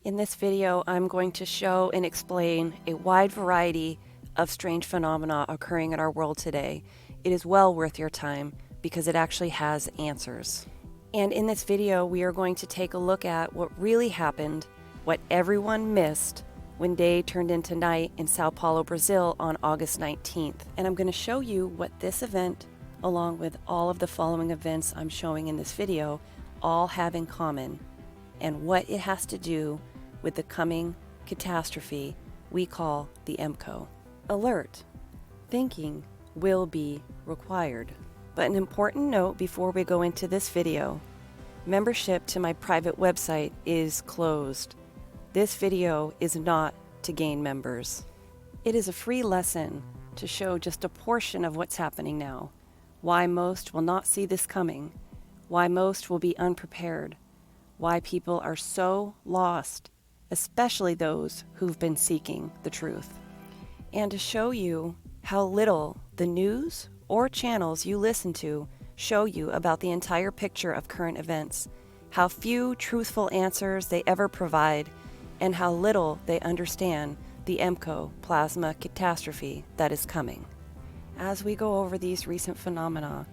In this video, I'm going to show and explain a wide variety of strange phenomena occurring in our world today. It is well worth your time because it actually has answers. And in this video, we are going to take a look at what really happened, what everyone missed when day turned into night in Sao Paulo, Brazil on August 19th. And I'm going to show you what this event, along with all of the following events I'm showing in this video, all have in common, and what it has to do with the coming catastrophe we call the MCO. Alert! Thinking will be required. But an important note before we go into this video: membership to my private website is closed. This video is not to gain members. It is a free lesson to show just a portion of what's happening now, why most will not see this coming, why most will be unprepared, why people are so lost, especially those who've been seeking the truth, and to show you how little the news or channels you listen to show you about the entire picture of current events, how few truthful answers they ever provide, and how little they understand the MCO plasma catastrophe that is coming. As we go over these recent phenomena,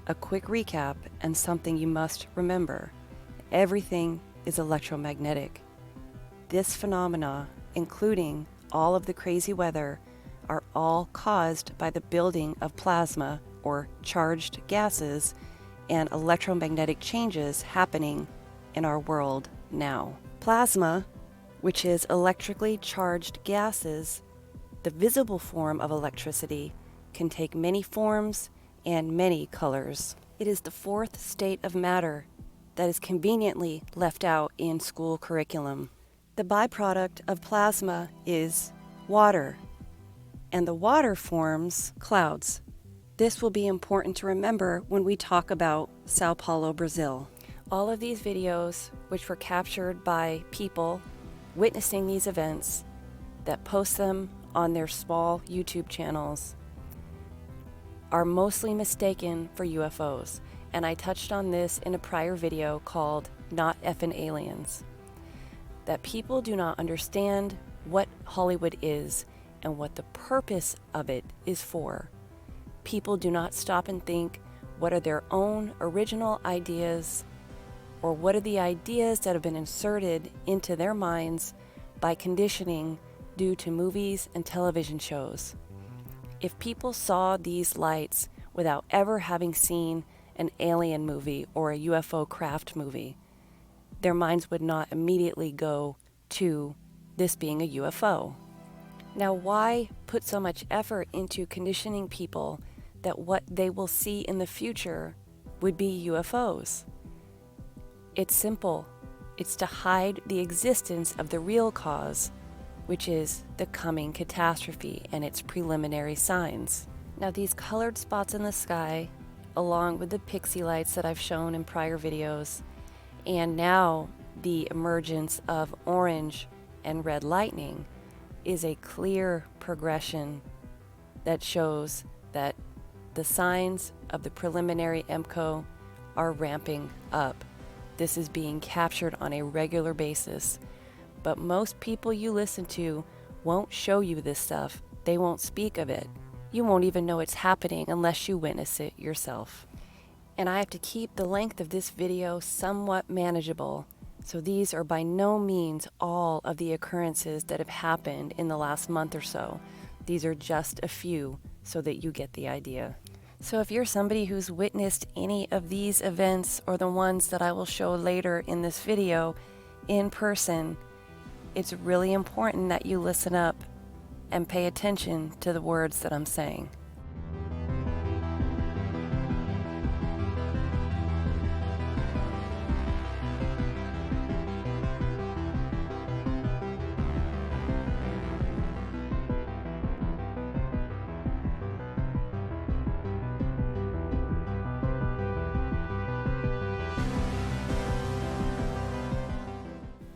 a quick recap and something you must remember: everything is electromagnetic. This phenomena, including all of the crazy weather, are all caused by the building of plasma or charged gases and electromagnetic changes happening in our world now. Plasma, which is electrically charged gases, the visible form of electricity, can take many forms and many colors. It is the fourth state of matter that is conveniently left out in school curriculum. The byproduct of plasma is water, and the water forms clouds. This will be important to remember when we talk about Sao Paulo, Brazil. All of these videos, which were captured by people witnessing these events that post them on their small YouTube channels, are mostly mistaken for UFOs. And I touched on this in a prior video called Not Effin' Aliens. That people do not understand what Hollywood is and what the purpose of it is for. People do not stop and think, what are their own original ideas, or what are the ideas that have been inserted into their minds by conditioning due to movies and television shows. If people saw these lights without ever having seen an alien movie or a UFO craft movie, their minds would not immediately go to this being a UFO. Now, why put so much effort into conditioning people that what they will see in the future would be UFOs? It's simple. It's to hide the existence of the real cause, which is the coming catastrophe and its preliminary signs. Now, these colored spots in the sky, along with the pixie lights that I've shown in prior videos, and now the emergence of orange and red lightning, is a clear progression that shows that the signs of the preliminary MCO are ramping up. This is being captured on a regular basis, but most people you listen to won't show you this stuff. They won't speak of it. You won't even know it's happening unless you witness it yourself. And I have to keep the length of this video somewhat manageable, so these are by no means all of the occurrences that have happened in the last month or so. These are just a few so that you get the idea. So if you're somebody who's witnessed any of these events or the ones that I will show later in this video in person, it's really important that you listen up and pay attention to the words that I'm saying.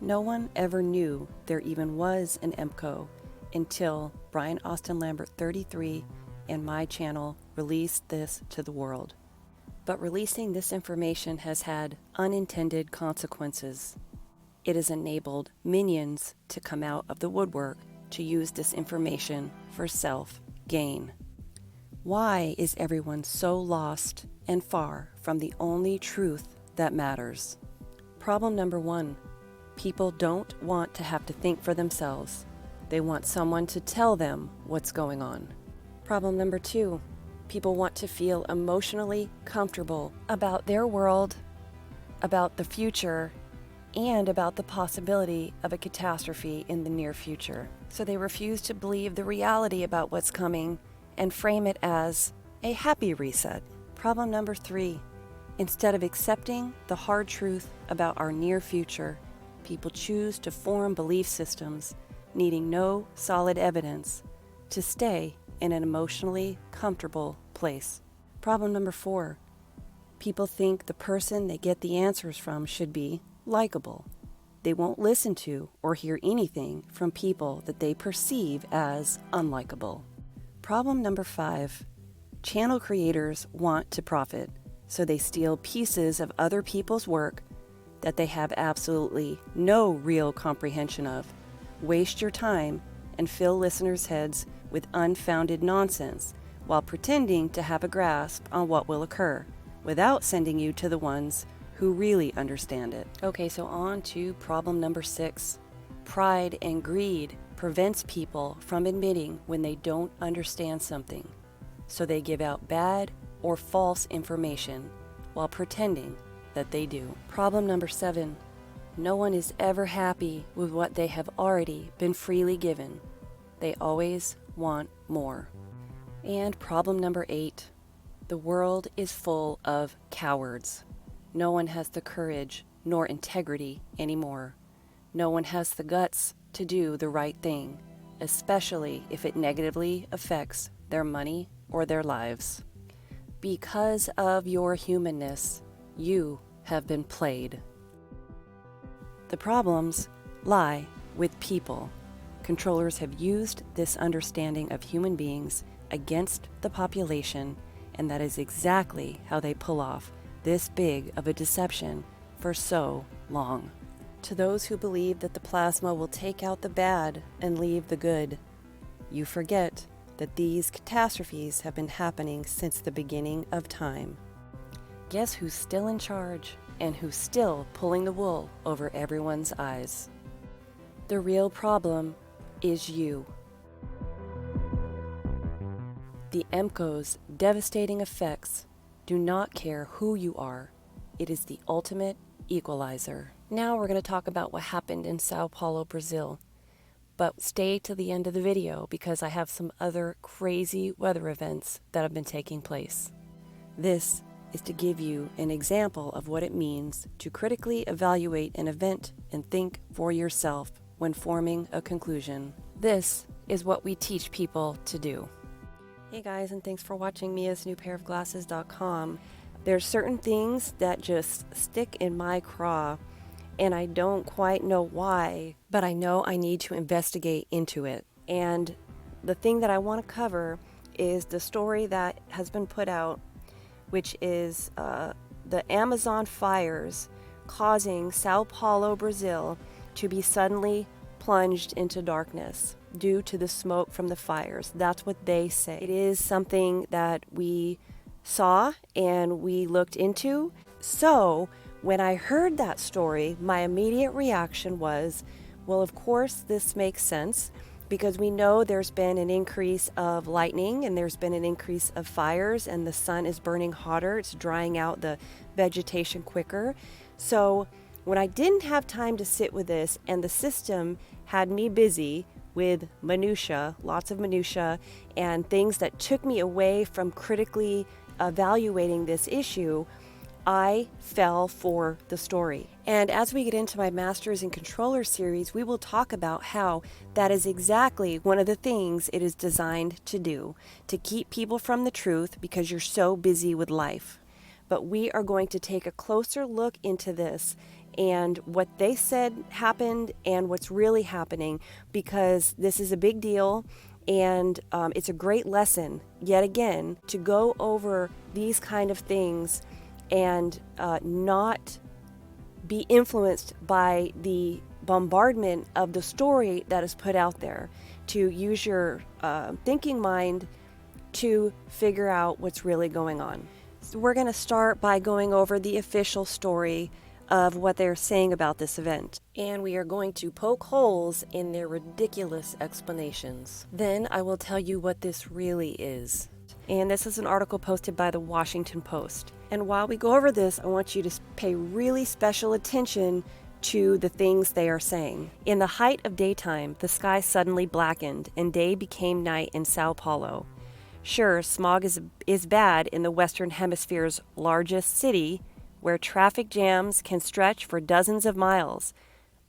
No one ever knew there even was an MCO until Brian Austin Lambert 33 and my channel released this to the world. But releasing this information has had unintended consequences. it has enabled minions to come out of the woodwork to use this information for self-gain. Why is everyone so lost and far from the only truth that matters? Problem number 1. People don't want to have to think for themselves. They want someone to tell them what's going on. Problem number 2. People want to feel emotionally comfortable about their world, about the future, and about the possibility of a catastrophe in the near future. So they refuse to believe the reality about what's coming and frame it as a happy reset. Problem number 3. Instead of accepting the hard truth about our near future, people choose to form belief systems needing no solid evidence to stay in an emotionally comfortable place. Problem number 4. People think the person they get the answers from should be likable. They won't listen to or hear anything from people that they perceive as unlikable. Problem number 5. Channel creators want to profit, so they steal pieces of other people's work that they have absolutely no real comprehension of, waste your time, and fill listeners' heads with unfounded nonsense while pretending to have a grasp on what will occur, without sending you to the ones who really understand it. Okay, so on to problem number 6. Pride and greed prevents people from admitting when they don't understand something, so they give out bad or false information while pretending that they do. Problem number 7. No one is ever happy with what they have already been freely given. They always want more. And problem number 8. The world is full of cowards. No one has the courage nor integrity anymore. No one has the guts to do the right thing, especially if it negatively affects their money or their lives. Because of your humanness, you have been played. The problems lie with people. Controllers have used this understanding of human beings against the population, and that is exactly how they pull off this big of a deception for so long. To those who believe that the plasma will take out the bad and leave the good, you forget that these catastrophes have been happening since the beginning of time. Guess who's still in charge and who's still pulling the wool over everyone's eyes? The real problem is you. The EMCO's devastating effects do not care who you are. It is the ultimate equalizer. Now we're going to talk about what happened in Sao Paulo, Brazil. But stay to the end of the video because I have some other crazy weather events that have been taking place. This is to give you an example of what it means to critically evaluate an event and think for yourself when forming a conclusion. This is what we teach people to do. Hey guys, and thanks for watching miasnewpairofglasses.com. There's certain things that just stick in my craw, and I don't quite know why, but I know I need to investigate into it. And the thing that I want to cover is the story that has been put out, which is the Amazon fires causing Sao Paulo, Brazil, to be suddenly plunged into darkness due to the smoke from the fires. That's what they say. It is something that we saw and we looked into. So when I heard that story, my immediate reaction was, well, of course this makes sense, because we know there's been an increase of lightning and there's been an increase of fires, and the sun is burning hotter. It's drying out the vegetation quicker. So when I didn't have time to sit with this, and the system had me busy with minutia, lots of minutia, and things that took me away from critically evaluating this issue, I fell for the story. And as we get into my Masters in Controller series, we will talk about how that is exactly one of the things it is designed to do, to keep people from the truth because you're so busy with life. But we are going to take a closer look into this and what they said happened and what's really happening, because this is a big deal, and it's a great lesson, yet again, to go over these kind of things and not be influenced by the bombardment of the story that is put out there, to use your thinking mind to figure out what's really going on. So we're going to start by going over the official story of what they're saying about this event, and we are going to poke holes in their ridiculous explanations. Then I will tell you what this really is. And this is an article posted by the Washington Post. And while we go over this, I want you to pay really special attention to the things they are saying. In the height of daytime, the sky suddenly blackened and day became night in Sao Paulo. Sure, smog is bad in the Western Hemisphere's largest city, where traffic jams can stretch for dozens of miles.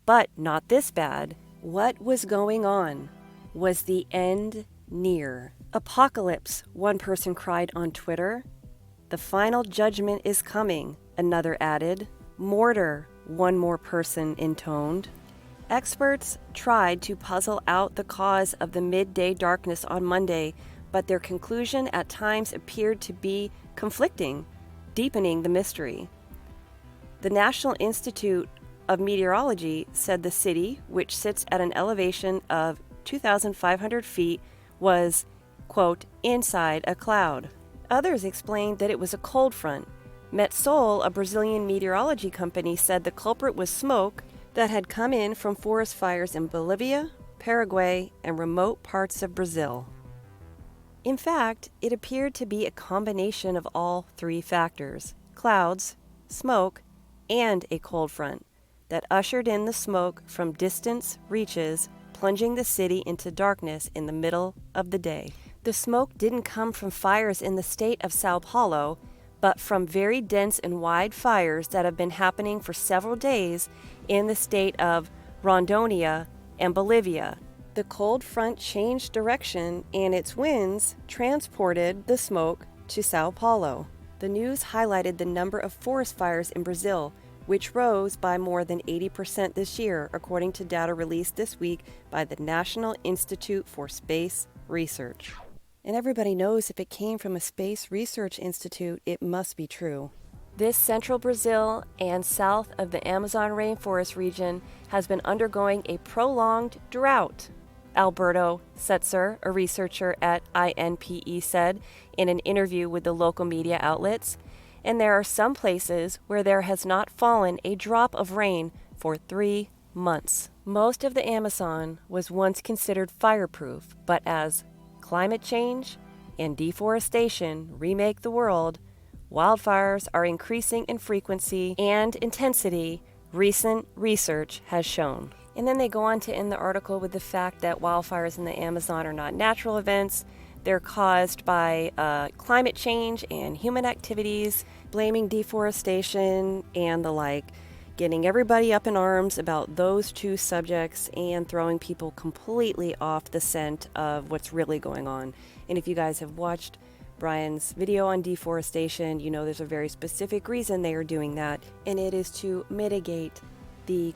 But not this bad. What was going on? Was the end near? Apocalypse, one person cried on Twitter. The final judgment is coming, another added. Mortar, one more person intoned. Experts tried to puzzle out the cause of the midday darkness on Monday, but their conclusion at times appeared to be conflicting, deepening the mystery. The National Institute of Meteorology said the city, which sits at an elevation of 2,500 feet, was, quote, inside a cloud. Others explained that it was a cold front. Metsol, a Brazilian meteorology company, said the culprit was smoke that had come in from forest fires in Bolivia, Paraguay, and remote parts of Brazil. In fact, it appeared to be a combination of all three factors: clouds, smoke, and a cold front that ushered in the smoke from distant reaches, plunging the city into darkness in the middle of the day. The smoke didn't come from fires in the state of Sao Paulo, but from very dense and wide fires that have been happening for several days in the state of Rondônia and Bolivia. The cold front changed direction, and its winds transported the smoke to Sao Paulo. The news highlighted the number of forest fires in Brazil, which rose by more than 80% this year, according to data released this week by the National Institute for Space Research. And everybody knows if it came from a space research institute, it must be true. This central Brazil and south of the Amazon rainforest region has been undergoing a prolonged drought, Alberto Setzer, a researcher at INPE, said in an interview with the local media outlets. And there are some places where there has not fallen a drop of rain for 3 months. Most of the Amazon was once considered fireproof, but as climate change and deforestation remake the world, wildfires are increasing in frequency and intensity, recent research has shown. And then they go on to end the article with the fact that wildfires in the Amazon are not natural events. They're caused by climate change and human activities, blaming deforestation and the like, getting everybody up in arms about those two subjects and throwing people completely off the scent of what's really going on. And if you guys have watched Brian's video on deforestation, you know there's a very specific reason they are doing that, and it is to mitigate the